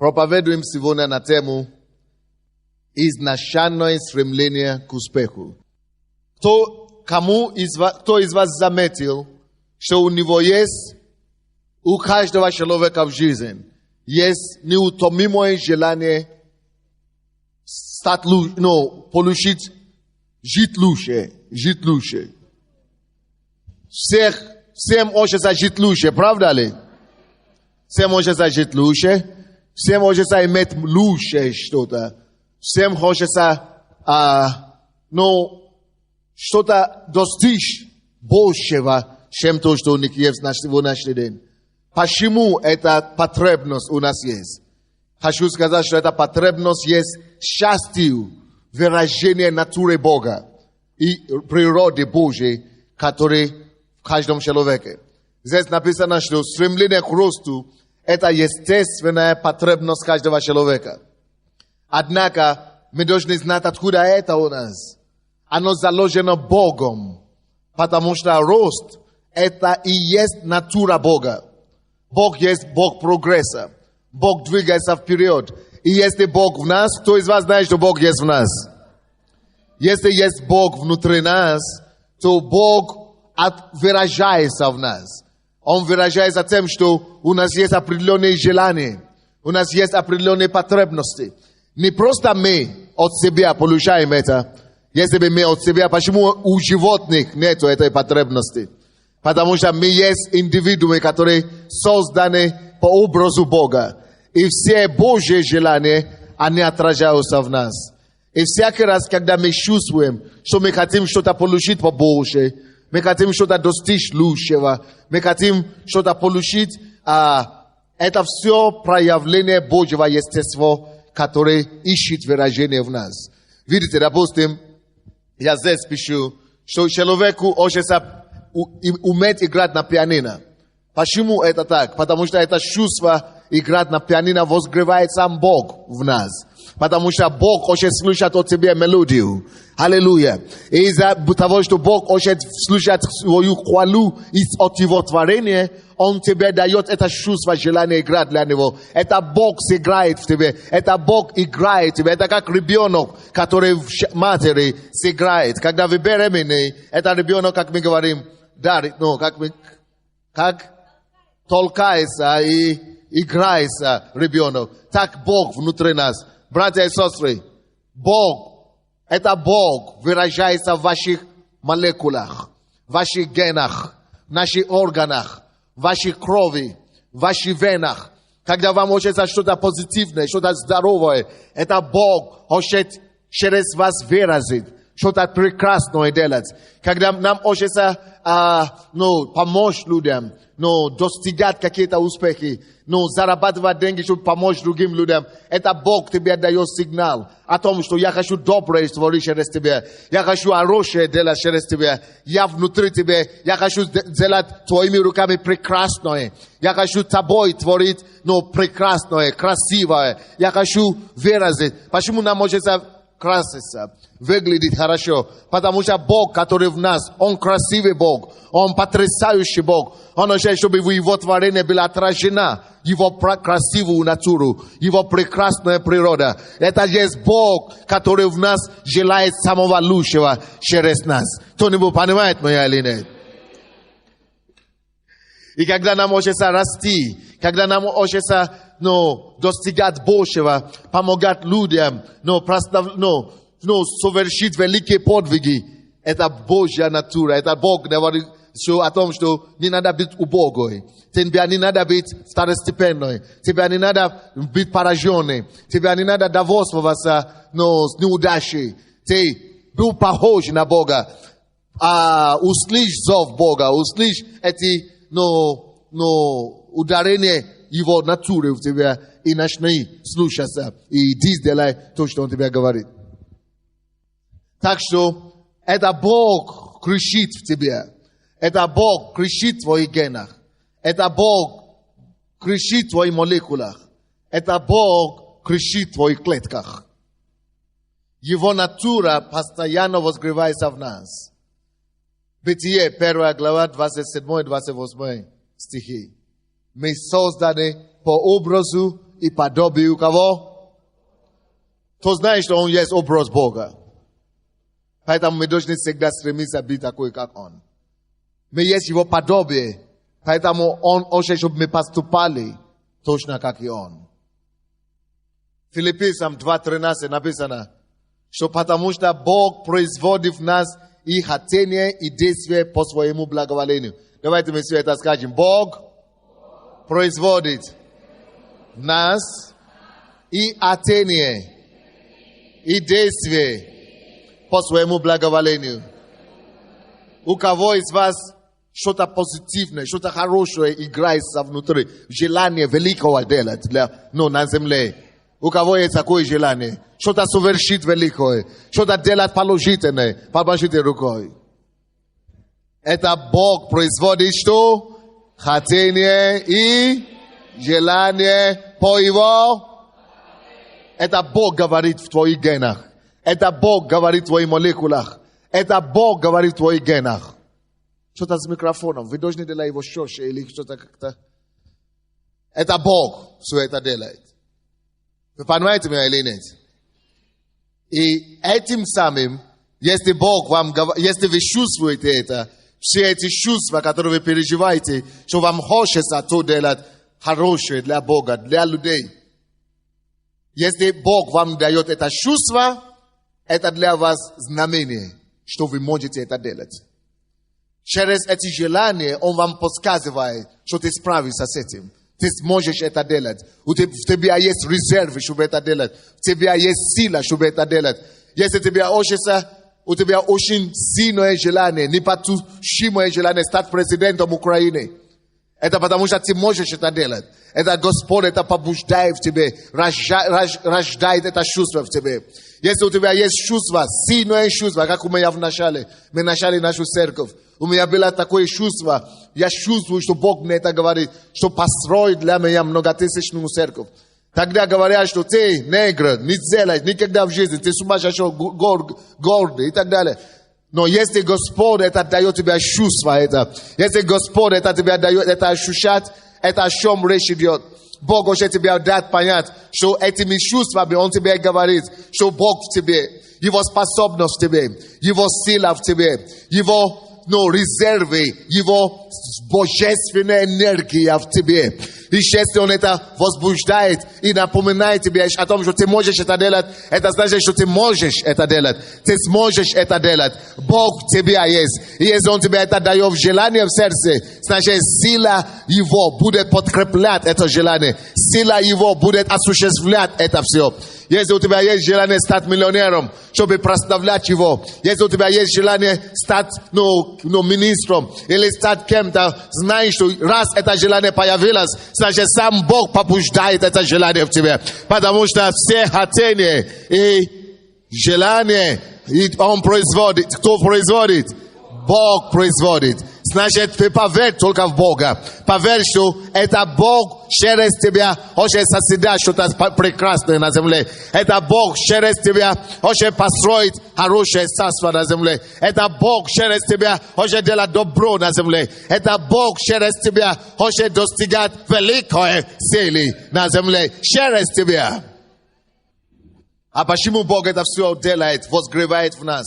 Проповедуем сегодня на тему «Изначальное стремление к успеху». Кто из вас заметил, что у него есть, у каждого человека в жизни, есть неутомимое желание получить, жить лучше. Всем хочется жить лучше, правда ли? Всем хочется жить лучше. Всем хочется иметь лучшее что-то. Всем хочется, что-то достичь большего, чем то, что у них есть в сегодняшний день. Почему эта потребность у нас есть? Хочу сказать, что эта потребность есть счастью, выражение натуры Бога и природы Божьей, которая в каждом человеке. Здесь написано, что стремление к росту – это естественная потребность каждого человека. Однако мы должны знать, откуда это у нас. Оно заложено Богом, потому что рост – это и есть натура Бога. Бог есть Бог прогресса. Бог двигается вперед. И если Бог в нас, кто из вас знает, что Бог есть в нас? Если есть Бог внутри нас, то Бог выражается в нас. Он выражается тем, что у нас есть определенные желания, у нас есть определенные потребности. Не просто мы от себя получаем это. Если бы мы от себя, почему у животных нет этой потребности? Потому что мы есть индивидуумы, которые созданы по образу Бога. И все Божьи желания, они отражаются в нас. И всякий раз, когда мы чувствуем, что мы хотим что-то получить побольше, мы хотим что-то достичь лучшего, мы хотим что-то получить, это все проявление Божьего естества, которое ищет выражение в нас. Видите, допустим, я здесь пишу, что человеку хочется уметь играть на пианино. Почему это так? Потому что это чувство играть на пианино возгревает сам Бог в нас. Потому что Бог хочет слушать от тебя мелодию. Аллилуйя. И из-за того, что Бог хочет слушать свою хвалу от его творения, Он тебе дает это чувство, желание играть для Него. Это Бог сыграет в тебе. Это Бог играет в тебе. Это как ребенок, который в матери сыграет. Когда вы беременны, это ребенок, как мы говорим, дарит, как толкается и играется ребенок. Так Бог внутри нас. Братья и сестры, Бог, это Бог выражается в ваших молекулах, в ваших генах, в наших органах, в вашей крови, в ваших венах. Когда вам хочется что-то позитивное, что-то здоровое, это Бог хочет через вас выразить, что-то прекрасное делать. Когда нам хочется помочь людям, достигать какие-то успехи, зарабатывать деньги, чтобы помочь другим людям. Это Бог тебе дает сигнал о том, что я хочу доброе творить через тебя. Я хочу хорошее делать через тебя. Я внутри тебя. Я хочу делать твоими руками прекрасное. Я хочу тобой творить, прекрасное, красивое. Я хочу выразить. Почему нам хочется краситься, выглядит хорошо? Потому что Бог, который в нас, Он красивый Бог, Он потрясающий Бог. Он хочет, чтобы в Его творении была отражена Его красивую натуру, Его прекрасная природа. Это есть Бог, который в нас желает самого лучшего через нас. Кто-нибудь понимает меня или нет? И когда нам хочется расти, когда нам хочется достигать большего, помогать людям, совершить великие подвиги, это Божья натура. Это Бог говорит о том, что не надо быть убогой. Тебе не надо быть второстепенной. Тебе не надо быть пораженной. Тебе не надо довольствоваться с неудачей. Ты был похож на Бога. Услышь зов Бога. Услышь эти ударения Его натуры в тебя и начни слушаться. И иди сделай то, что Он тебе говорит. Так что это Бог кричит в тебе. Это Бог кричит в твоих генах. Это Бог кричит в твоих молекулах. Это Бог кричит в твоих клетках. Его натура постоянно возгревается в нас. Бытие, 1 глава, 27 и 28 стихи. Мы созданы по образу и подобию кого? То знаешь, что он есть образ Бога. Поэтому мы должны всегда стремиться быть такой, как он. Мы есть его подобие. Поэтому он хочет, чтобы мы поступали точно, как и он. Филиппийцам 2:13 написано, что потому что Бог производит в нас и хотение, и действие по своему благоволению. Давайте мы все это скажем. Бог производит в нас и хотение, и действие по своему благоволению. У кого из вас что-то позитивное, что-то хорошее играется внутри, желание великого делать на земле. У кого есть такое желание, что-то совершить великое, что-то делать положительное, помашите рукой. Это Бог производит что? Хотение и желание по его. Это Бог говорит в твоих генах. Это Бог говорит в твоих молекулах. Это Бог говорит в твоих генах. Что-то с микрофоном. Вы должны делать его шоше или что-то как-то. Это Бог все это делает. Вы понимаете меня или нет? И этим самым, если Бог вам говорит, если вы чувствуете это, все эти чувства, которые вы переживаете, что вам хочется то делать хорошее для Бога, для людей. Если Бог вам дает это чувство, это для вас знамение, что вы можете это делать. Через эти желания Он вам подсказывает, что ты справишься с этим. Ты сможешь это делать. У тебя есть резервы, чтобы это делать. У тебя есть сила, чтобы это делать. Если тебе хочется, у тебя очень сильное желание, непотушимое желание стать президентом Украины. Это потому что ты можешь это делать. Это Господь, это побуждает в тебе, рождает это чувство в тебе. Если у тебя есть чувство, сильное чувство, как у меня в начале, мы начали нашу церковь. У меня было такое чувство, я чувствую, что Бог мне это говорит, что построит для меня многотысячную церковь. Тогда говорят, что ты негр, не сделаешь никогда в жизни, ты сумасшедший, гордый и так далее. Но если Господь это дает тебе чувство, это, если Господь это тебе дает, это ощущать, это о чем речь идет. Бог хочет тебе дать понять, что этими чувствами Он тебе говорит, что Бог в тебе, Его способность в тебе, Его сила в тебе, Его резервы, Его божественная энергия в тебе. И если Он это возбуждает и напоминает тебе о том, что ты можешь это делать, это значит, что ты можешь это делать. Ты сможешь это делать. Бог в тебе есть. И если Он тебе это дает в желание в сердце, значит, сила Его будет подкреплять это желание. Сила Его будет осуществлять это все. Если у тебя есть желание стать миллионером, чтобы прославлять Его. Если у тебя есть желание стать министром или стать кем-то, знаешь, что раз это желание появилось, значит, сам Бог побуждает это желание в тебе. Потому что все хотения и желания Он производит. Кто производит? Бог производит. Значит, ты поверь только в Бога. Поверь, что это Бог через тебя хочет создать что-то прекрасное на земле. Это Бог через тебя хочет построить хорошее царство на земле. Это Бог через тебя хочет делать добро на земле. Это Бог через тебя хочет достигать великой силы на земле. Через тебя. А почему Бог это все делает, возгревает в нас?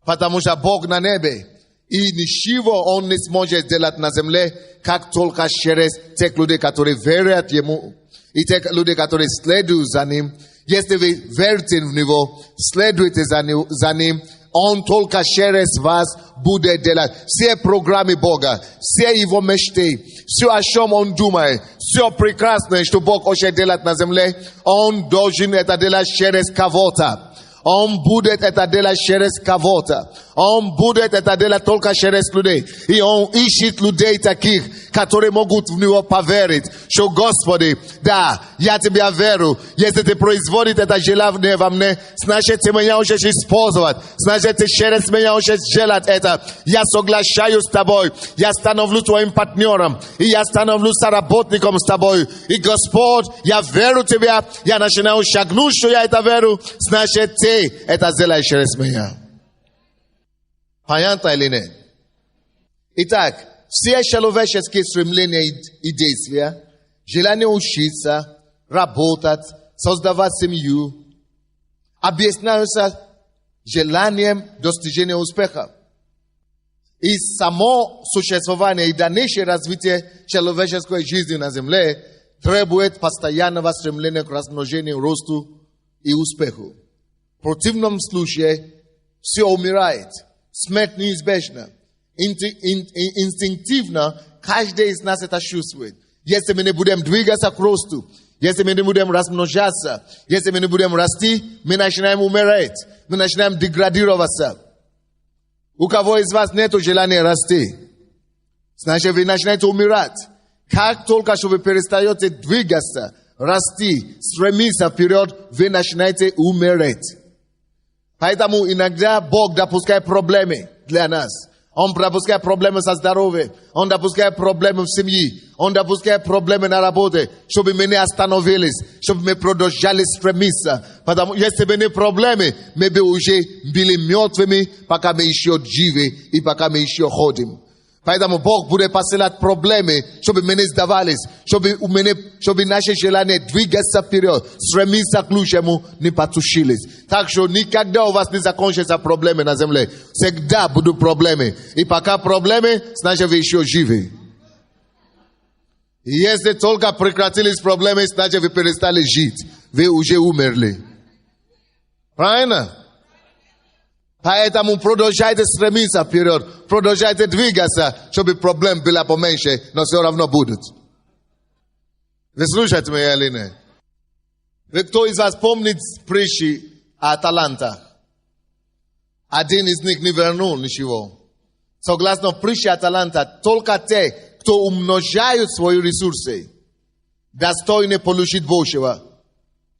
Потому что Бог на небе. И ничего Он не сможет сделать на земле, как только через тех людей, которые верят Ему, и тех людей, которые следуют за Ним. Если вы верите в Него, следуйте за Ним, Он только через вас будет делать все программы Бога, все Его мечты, все, о чем Он думает, все прекрасное, что Бог хочет делать на земле, Он должен это делать через кого-то. Он будет это делать через кого-то. Он будет это делать только через людей. И Он ищет людей таких, которые могут в Него поверить, что Господи, да, я Тебя верю. Если Ты производишь это желание во мне, значит, Ты меня хочешь использовать. Значит, Ты через меня хочешь делать это. Я соглашаюсь с Тобой. Я становлюсь Твоим партнером. И я становлюсь соработником с Тобой. И Господь, я верю в Тебя. Я начинаю шагнуть, что я это верю. Значит, Ты это сделаешь через меня. Понятно или нет? Итак, все человеческие стремления и действия, желание учиться, работать, создавать семью, объясняются желанием достижения успеха. И само существование и дальнейшее развитие человеческой жизни на земле требует постоянного стремления к размножению, росту и успеху. В противном случае все умирает. Смерть неизбежна. Инстинктивно каждый из нас это чувствует. Если мы не будем двигаться к росту, если мы не будем размножаться, если мы не будем расти, мы начинаем умирать, мы начинаем деградироваться. У кого из вас нет желания расти? Значит, вы начинаете умирать. Как только что вы перестаете двигаться, расти, стремиться вперед, вы начинаете умереть. Поэтому иногда Бог допускает проблемы для нас. Он допускает проблемы со здоровьем, Он допускает проблемы в семье, Он допускает проблемы на работе, чтобы мы не остановились, чтобы мы продолжали стремиться. Потому что если бы не проблемы, мы бы уже были мертвыми, пока мы еще живы и пока мы еще ходим. Поэтому Бог будет посылать проблемы, чтобы мы не сдавались, чтобы наши желания двигаться вперед, стремиться к лучшему, не потушились. Так что никогда у вас не закончатся проблемы на земле. Всегда будут проблемы. И пока проблемы, значит вы еще живы. И если только прекратились проблемы, значит вы перестали жить. Вы уже умерли. Правильно? Поэтому продолжайте стремиться вперед, продолжайте двигаться, чтобы проблем было поменьше, но все равно будут. Вы слушаете меня или нет? Кто из вас помнит притчи о талантах? Один из них не вернул ничего. Согласно притче о талантах, только те, кто умножают свои ресурсы, достойны получить большего.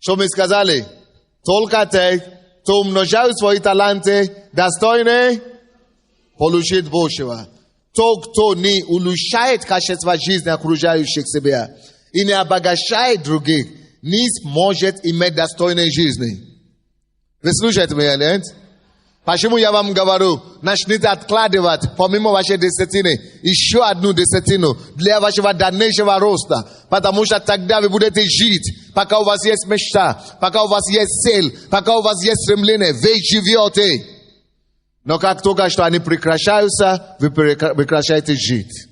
Что мы сказали? Только те, кто умножают свои таланты, достойны получить большего. Тот, кто не улучшает качество жизни окружающих себя и не обогащает других, не сможет иметь достойной жизни. Вы слушаете меня, нет? Почему я вам говорю, начните откладывать, помимо вашей десятины, еще одну десятину для вашего дальнейшего роста. Потому что тогда вы будете жить, пока у вас есть мечта, пока у вас есть цель, пока у вас есть стремление, вы живете. Но как только что они прекращаются, вы прекращаете жить.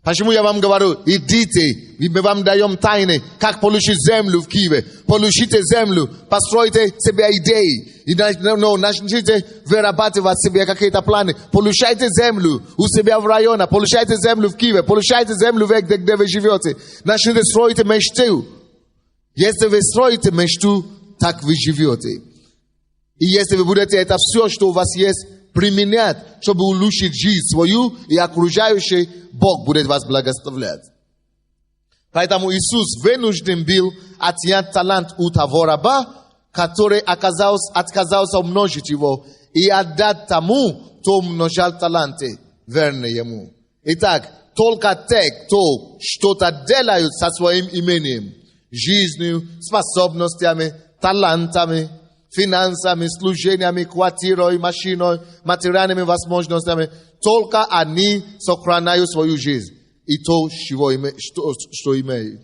Почему я вам говорю, идите, и мы вам даем тайны, как получить землю в Киеве. Получите землю, постройте себе идеи. И начните вырабатывать себе какие-то планы. Получайте землю у себя в районе, получайте землю в Киеве, получайте землю где вы живете. Начните строить мечту. Если вы строите мечту, так вы живете. И если вы будете это все, что у вас есть, применять, чтобы улучшить жизнь свою и окружающей, Бог будет вас благословлять. Поэтому Иисус вынужден был отнять талант у того раба, который отказался умножить его, и отдать тому, кто умножал таланты, верные ему. Итак, только те, кто что-то делают со своим имением, жизнью, способностями, талантами, финансами, служениями, квартирой, машиной, материальными возможностями, только они сохраняют свою жизнь и то, что имеют.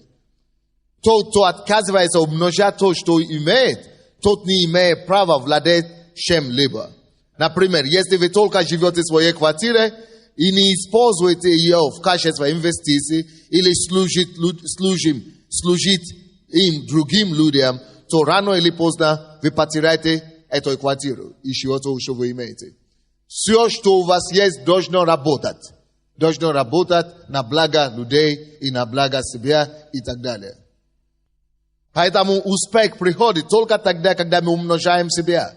Тот, кто отказывается умножать то, что имеет, тот не имеет права владеть чем-либо. Например, если вы только живете в своей квартире и не используете ее в качестве инвестиций или служить им другим людям, то рано или поздно вы потеряете эту квартиру и чего-то, что вы имеете. Все, что у вас есть, должно работать. Должно работать на благо людей и на благо себя и так далее. Поэтому успех приходит только тогда, когда мы умножаем себя,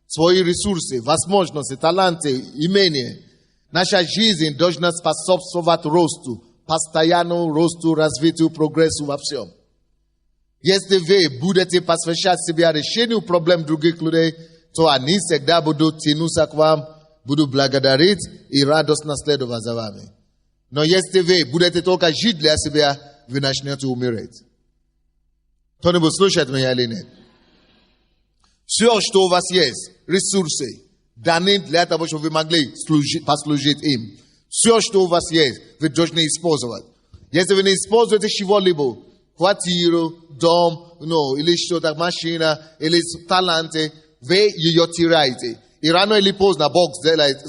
свои ресурсы, возможности, таланты, имения. Наша жизнь должна способствовать росту, постоянному росту, развитию, прогрессу во всем. Если вы будете посвящать себя решению проблем других людей, то они всегда будут тянуться к вам, будут благодарить и радостно следовать за вами. Но если вы будете только жить для себя, вы начнете умереть. Кто-нибудь слушает меня или нет? Все, что у вас есть, ресурсы, даны для того, чтобы вы могли послужить им. Все, что у вас есть, вы должны использовать. Если вы не используете чего-либо, kwartiero, dom, ili что-то машина, или таланты, вы ее теряете. И рано или поздно Бог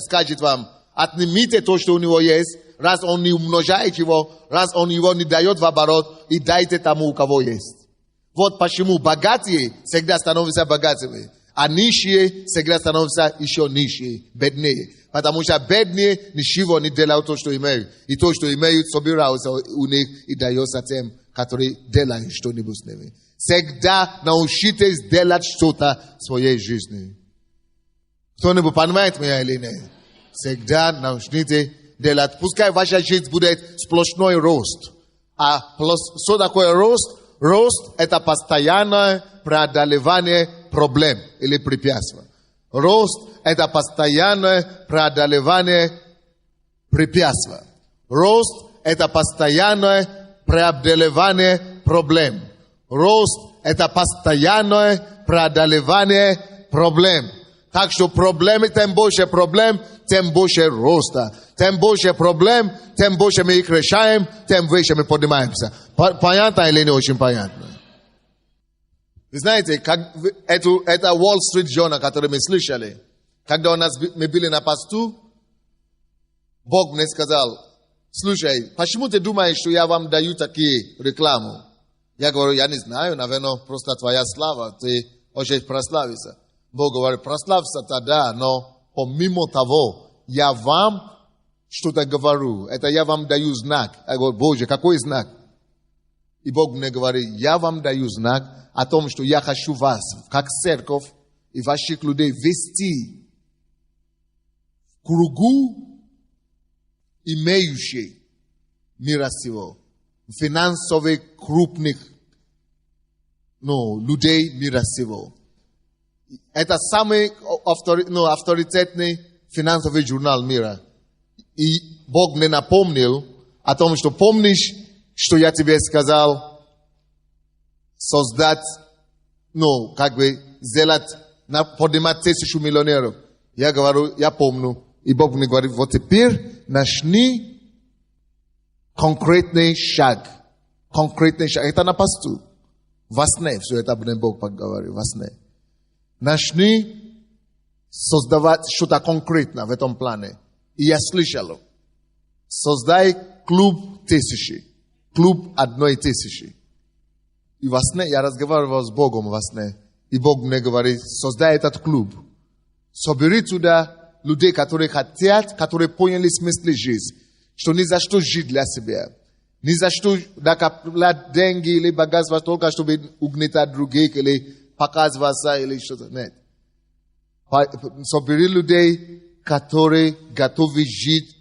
скажет вам, отнимите то, что у него есть, раз он не умножает его, раз он его не дает в оборот, и дайте тому, у кого есть. Вот почему богатые всегда становятся богатыми, а нищие всегда становятся еще нищие, беднее. Потому что бедные ничего не делают то, что имеют. И то, что имеют, собираются у них и дается тем, которые делают что-нибудь с ними. Всегда научитесь делать что-то в своей жизни. Кто-нибудь понимает меня или нет? Всегда научитесь делать. Пускай ваша жизнь будет сплошной рост. А что такое рост? Рост – это постоянное преодолевание проблем или препятствий. Рост – это постоянное преодолевание препятствий. Рост – это постоянное преодолевание проблем. Рост – это постоянное преодолевание проблем. Так что проблемы, тем больше проблем, тем больше роста. Тем больше проблем, тем больше мы их решаем, тем выше мы поднимаемся. Понятно или не очень понятно? Вы знаете, это Wall Street Journal, который мы слышали. Когда мы были на посту, Бог мне сказал, слушай, почему ты думаешь, что я вам даю такие рекламу? Я говорю, я не знаю, наверное, просто твоя слава, ты хочешь прославиться. Бог говорит, прославься-то да, но помимо того, я вам что-то говорю, это я вам даю знак. Я говорю, Боже, какой знак? И Бог мне говорит, я вам даю знак о том, что я хочу вас, как церковь, и ваших людей вести в кругу имеющих мира сего, финансовых крупных людей мира сего. Это самый авторитетный финансовый журнал мира. И Бог мне напомнил о том, что помнишь, что я тебе сказал создать, сделать, поднимать 1000 миллионеров. Я говорю, я помню. И Бог мне говорит, вот теперь начни конкретный шаг. Конкретный шаг. Это на посту. Во сне. Все это мне Бог поговорил. Во сне. Начни создавать что-то конкретное в этом плане. И я слышал. Создай клуб 1000. Клуб 1000. И во сне я разговаривал с Богом во сне. И Бог мне говорит, создай этот клуб. Собери туда людей, которые хотят, которые поняли смысл жизни. Что ни за что жить для себя. Ни за что накоплять деньги или богатство только, чтобы угнетать других или показываться или что-то. Нет. Собери людей, которые готовы жить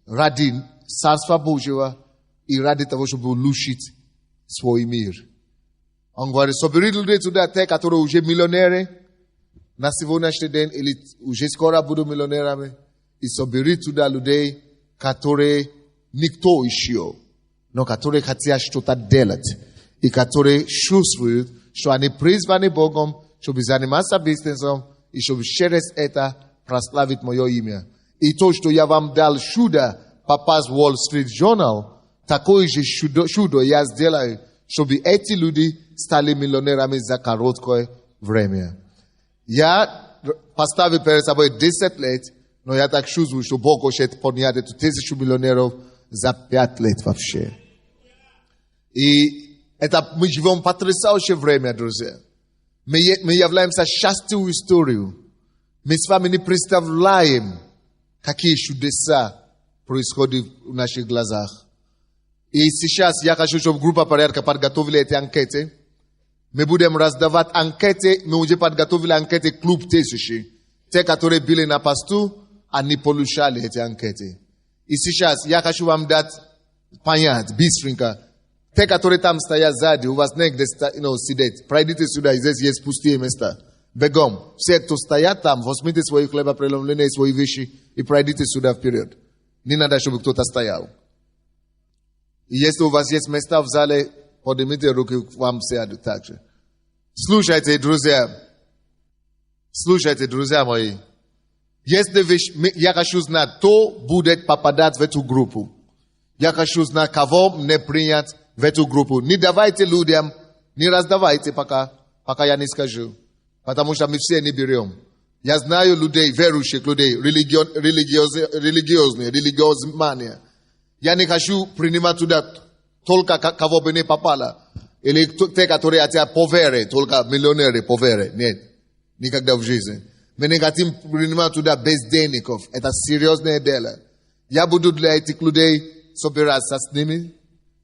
ради Царства Божьего и ради того, чтобы улучшить свой мир. Он говорит, собери людей туда, те, которые уже миллионеры на сегодняшний день или уже скоро будут миллионерами. И собери туда людей, которые никто еще, но которые хотят что-то делать. И которые чувствуют, что они призваны Богом, чтобы заниматься бизнесом, и чтобы через это прославить мое имя. И то, что я вам дал чудо попасть в Wall Street Journal, такое же чудо я сделаю, чтобы эти люди стали миллионерами за короткое время. Я поставил перед собой 10 лет, но я так чувствую, что Бог хочет поднять эту 1000 миллионеров за 5 лет вообще. И это мы живем потрясающее время, друзья. Мы являемся частью истории. Мы с вами не представляем, какие чудеса происходят в наших глазах. И сейчас я хочу, чтобы группа порядка подготовили эти анкеты. Мы будем раздавать анкеты. Мы уже подготовили анкеты клуб 1000. Те, которые были на посту, они получали эти анкеты. И сейчас я хочу вам дать понять, быстренько. Те, которые там стоят сзади, у вас негде сидеть. Пройдите сюда, и здесь есть пустые места. Бегом. Все, кто стоят там, возьмите свои хлебопреломления, свои вещи и пройдите сюда вперед. Не надо, чтобы кто-то стоял. И если у вас есть места в зале, поднимите руки, вам сядут также. Слушайте, друзья мои. Если я хочу знать, кто будет попадать в эту группу. Я хочу знать, кого мне принять в эту группу. Не давайте людям, не раздавайте, пока я не скажу. Потому что мы все не берем. Я знаю людей, верующих людей, религиозные. Я не хочу принимать туда только кого бы не попало. Или те, которые хотят по вере, только миллионеры по вере. Нет, никогда в жизни. Мы не хотим принимать туда бездельников. Это серьезное дело. Я буду для этих людей собираться с ними.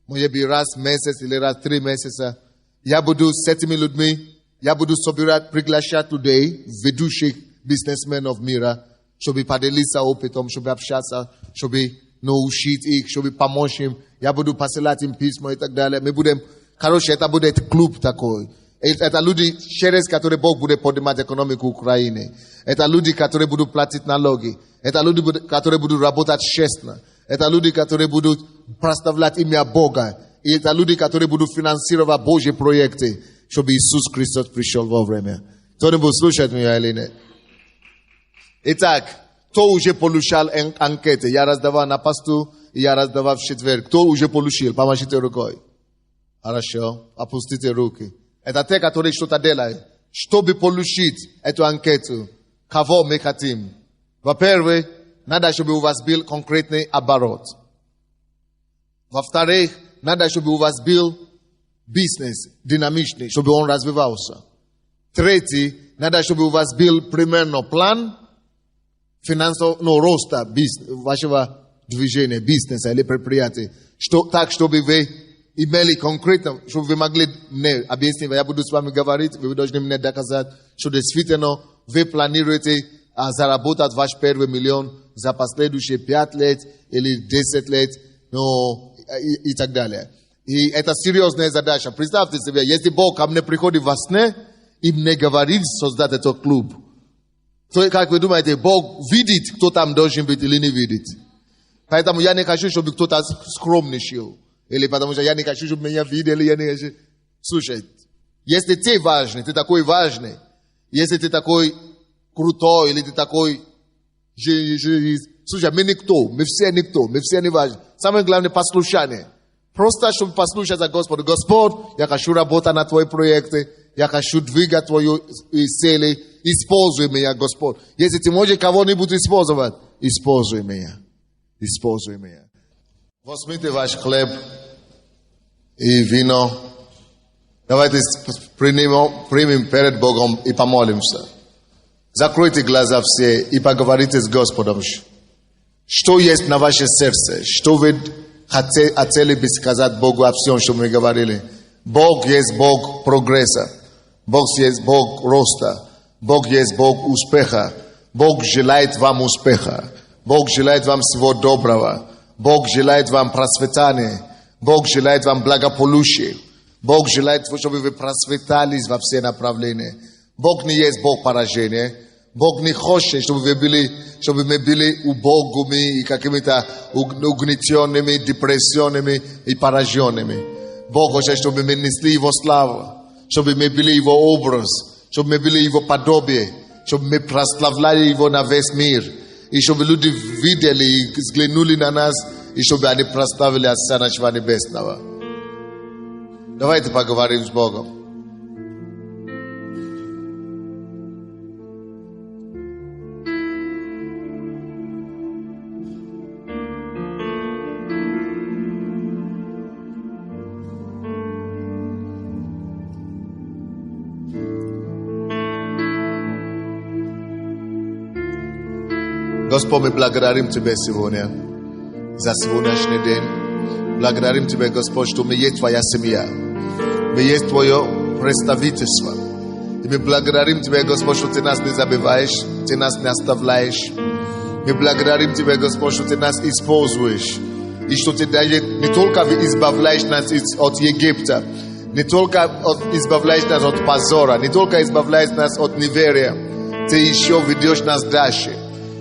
Может быть, раз в месяц или раз в 3 месяца. Я буду с этими людьми, я буду собирать, приглашать людей, ведущих бизнесменов мира, чтобы поделиться опытом, чтобы общаться, чтобы научить их, чтобы помочь им. Я буду посылать им письма и так далее. Мы будем, короче, это будет клуб такой. Это люди, через которые Бог будет поднимать экономику Украины. Это люди, которые будут платить налоги. Это люди, которые будут работать честно. Это люди, которые будут прославлять имя Бога. И это люди, которые будут финансировать Божьи проекты, чтобы Иисус Христос пришел вовремя. Кто-нибудь слушает меня или нет? Итак, кто уже получал анкеты? Я раздавал на посту, и я раздавал в четверг. Кто уже получил? Помашите рукой. Хорошо. Опустите руки. Это те, которые что-то делают. Чтобы получить эту анкету, кого мы хотим? Во-первых, надо, чтобы у вас был конкретный оборот. Во-вторых, надо, чтобы у вас был бизнес динамичный, чтобы он развивался. Третий, надо, чтобы у вас был примерно план финансового роста вашего движения, бизнеса или предприятия. Так, чтобы вы имели конкретно, чтобы вы могли мне объяснить, я буду с вами говорить, вы должны мне доказать, что действительно вы планируете заработать ваш первый миллион за последующие 5 лет или 10 лет, и так далее. И это серьезная задача. Представьте себе, если Бог ко мне приходит во сне и мне говорит создать этот клуб, то, как вы думаете, Бог видит, кто там должен быть или не видит? Поэтому я не хочу, чтобы кто-то скромничал. Или потому что я не хочу, чтобы меня видели, я не хочу. Слушай, если ты важный, ты такой важный, если ты такой крутой, или ты такой... Слушай, мы никто, мы все не важны. Самое главное, послушание. Просто, чтобы послушать за Господа. Господь, я хочу работать на твои проекты, я хочу двигать твои цели. Используй меня, Господь. Если ты можешь кого-нибудь использовать, используй меня. Используй меня. Возьмите ваш хлеб и вино. Давайте примем перед Богом и помолимся. Закройте глаза все и поговорите с Господом. Что есть на ваше сердце? Что вы хотели бы сказать Богу о всем, что мы говорили? Бог есть Бог прогресса. Бог есть Бог роста. Бог есть Бог успеха. Бог желает вам успеха. Бог желает вам всего доброго. Бог желает вам процветания. Бог желает вам благополучия. Бог желает, чтобы вы процветались во все направления. Бог не есть Бог поражения. Бог не хочет, чтобы мы были убогими и какими-то угнетенными, депрессионными и пораженными. Бог хочет, чтобы мы несли Его славу, чтобы мы были Его образ, чтобы мы были Его подобие, чтобы мы прославляли Его на весь мир. И чтобы люди видели и взглянули на нас, и чтобы они прославили Отца нашего Небесного. Давайте поговорим с Богом. Господь, мы благодарим Тебя сегодня за сегодняшний день. Благодарим Тебя, Господь, что мы есть Твоя семья. Мы есть Твое представительство. И мы благодарим Тебя, Господь, что Ты нас не забываешь, Ты нас не оставляешь. Мы благодарим Тебя, Господь, что Ты нас используешь. И что Ты не только избавляешь нас от Египта, не только избавляешь нас от позора, не только избавляешь нас от неверия, Ты еще ведешь нас дальше.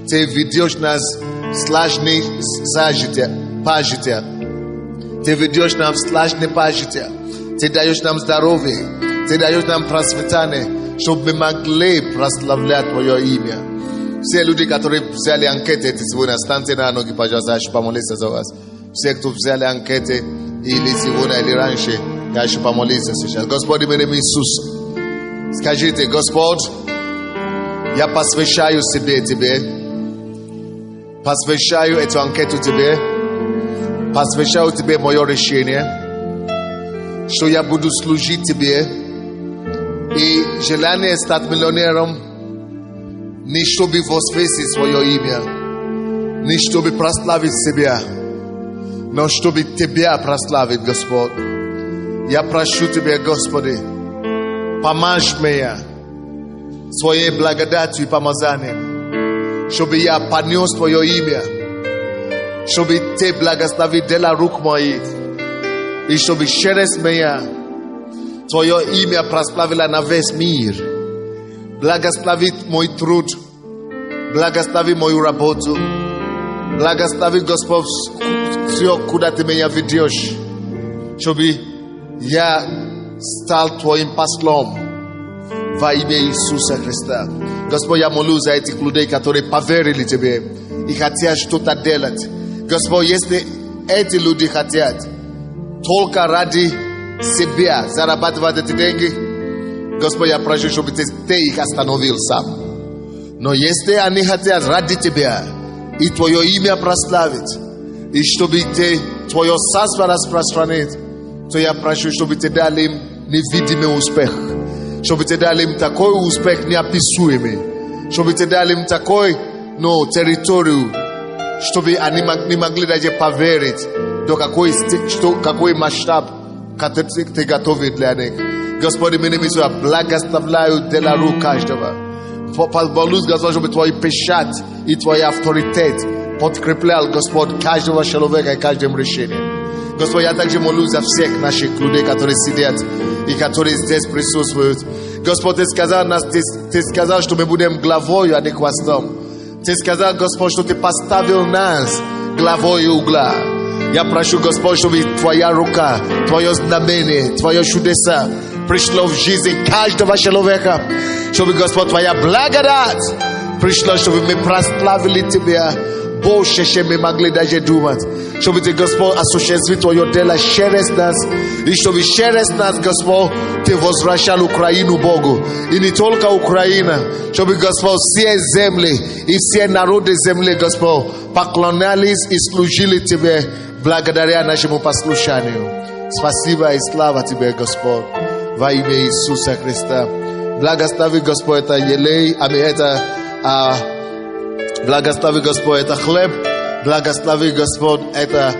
Ты ведешь нас в сложные пажития. Ты ведешь нас в сложные пажития. Ты даешь нам здоровье. Ты даешь нам процветание, чтобы мы могли прославлять Твое имя. Все люди, которые взяли анкеты сегодня, встаньте на ноги, пожалуйста, я хочу помолиться за вас. Все, кто взяли анкеты, Или сегодня, или раньше, я еще помолиться сейчас. Господь, именем Иисуса, скажите: Господь, я посвящаю себе Тебе, посвящаю эту анкету Тебе, посвящаю Тебе мое решение, что я буду служить Тебе, и желание стать миллионером не чтобы возвысить свое имя, не чтобы прославить себя, но чтобы Тебя прославить, Господь. Я прошу Тебя, Господи, помажь меня своей благодатью и помазанием, чтобы я понес Твое имя, чтобы Ты благословил дела рук моих, и чтобы через меня Твое имя прославило на весь мир. Благослови мой труд, благослови мою работу, благослови, Господь, все, куда Ты меня ведешь, чтобы я стал Твоим послом во имя Иисуса Христа. Господь, я молюсь за этих людей, которые поверили Тебе и хотят что-то делать. Господь, если эти люди хотят только ради себя зарабатывать эти деньги, Господь, я прошу, чтобы Ты их остановил сам. Но если они хотят ради Тебя и Твое имя прославить, и чтобы Ты Твое царство распространить, то я прошу, чтобы Ты дали им невидимый успех, чтобы Ты дали им такой успех неописуемый, чтобы Ты дали им такой, территорию, чтобы они не могли даже поверить, до какой масштаб, который Ты готовил для них. Господи, именем Иисуса, благословляю дела рук каждого. Молюсь, Господь, чтобы Твой печать и Твой авторитет подкреплял, Господь, каждого человека и каждым решением. Господь, я также молюсь за всех наших людей, которые сидят и которые здесь присутствуют. Господь, Ты сказал, что мы будем главой, а не хвостом. Ты сказал, Господь, что Ты поставил нас главой угла. Я прошу, Господь, чтобы Твоя рука, Твое знамение, Твое чудеса пришло в жизнь каждого человека. Чтобы, Господь, Твоя благодать пришла, чтобы мы прославили Тебя больше, чем мы могли даже думать. Чтобы Ты, Господь, осуществил Твое дело через нас. И чтобы через нас, Господь, Ты возвращал Украину Богу. И не только Украина. Чтобы, Господь, все земли и все народы земли, Господь, поклонялись и служили Тебе благодаря нашему послушанию. Спасибо и слава Тебе, Господь, во имя Иисуса Христа. Благослови, Господь, это елей, благослови, Господь, это хлеб, благослови, Господь, это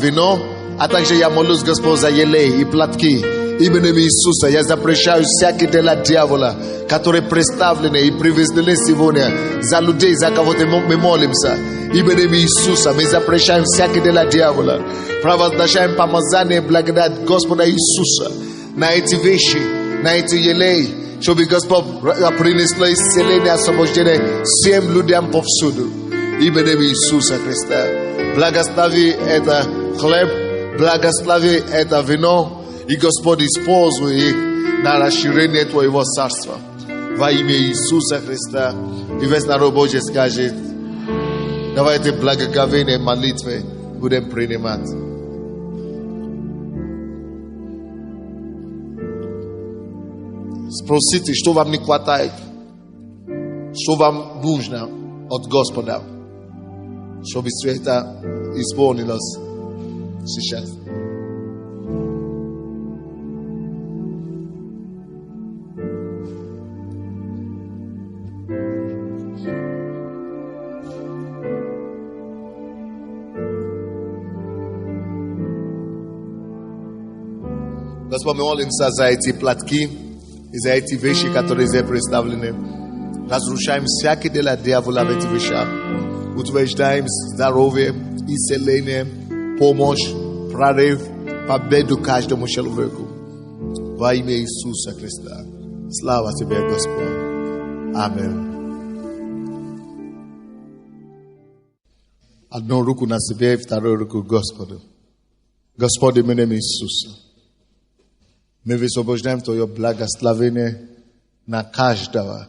вино, а также я молюсь, Господь, за елей и платки. Именем Иисуса я запрещаю всякие дела дьявола, которые представлены и привезены сегодня за людей, за кого-то мы молимся. Именем Иисуса мы запрещаем всякие дела дьявола. Провозглашаем помазание, благодать Господа Иисуса на эти вещи, на эти елей, чтобы Господь принесло исцеление, освобождение всем людям повсюду. Именем Иисуса Христа. Благослови это хлеб, благослови это вино, и Господь используй их на расширение Твоего царства. Во имя Иисуса Христа. И весь народ Божий скажет: давайте благоговейные молитвы будем принимать. Спросите, что вам не хватает, что вам нужно от Господа, чтобы все это исполнилось сейчас. Господь, мы молимся за эти платки и за эти вещи, которые здесь представлены. Разрушаем всякие дела дьявола в этих вещах. Утверждаем здоровье, исцеление, помощь, прорыв, победу каждому человеку. Во имя Иисуса Христа. Слава Тебе, Господь. Аминь. Одну руку на себе, вторую руку Господу. Господи, именем Иисуса. Мы высвобождаем Твое благословение на каждого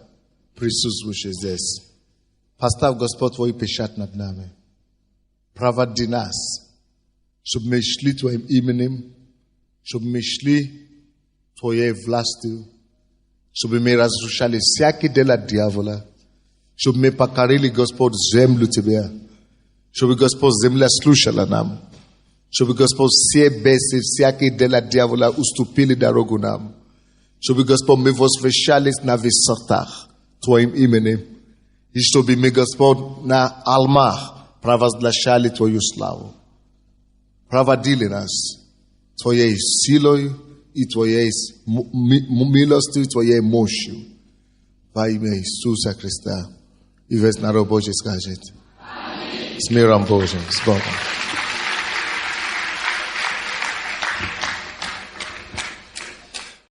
присутствующего здесь. Поставь, Господь, Твой печать над нами. Проводи нас щоб ми йшли Твоїм іменем, щоб ми йшли Твоєю властю, щоб ми разрушали всякі дела дьявола, щоб ми покорили, Господь, землю Тебе, щоб, Господь, земля слушала нам, щоб, Господь, все бесы, всякие дела дьявола уступили дорогу нам, щоб, Господь, мы возвещались на высотах Твоим именем, и чтобы мы, Господь, на алмах провозглашали Твою славу. Проводили нас Твоей силой и Твоей милостью, Твоей мощью. Во имя Иисуса Христа. И весь народ Божий скажет: с миром Божьим, с Богом.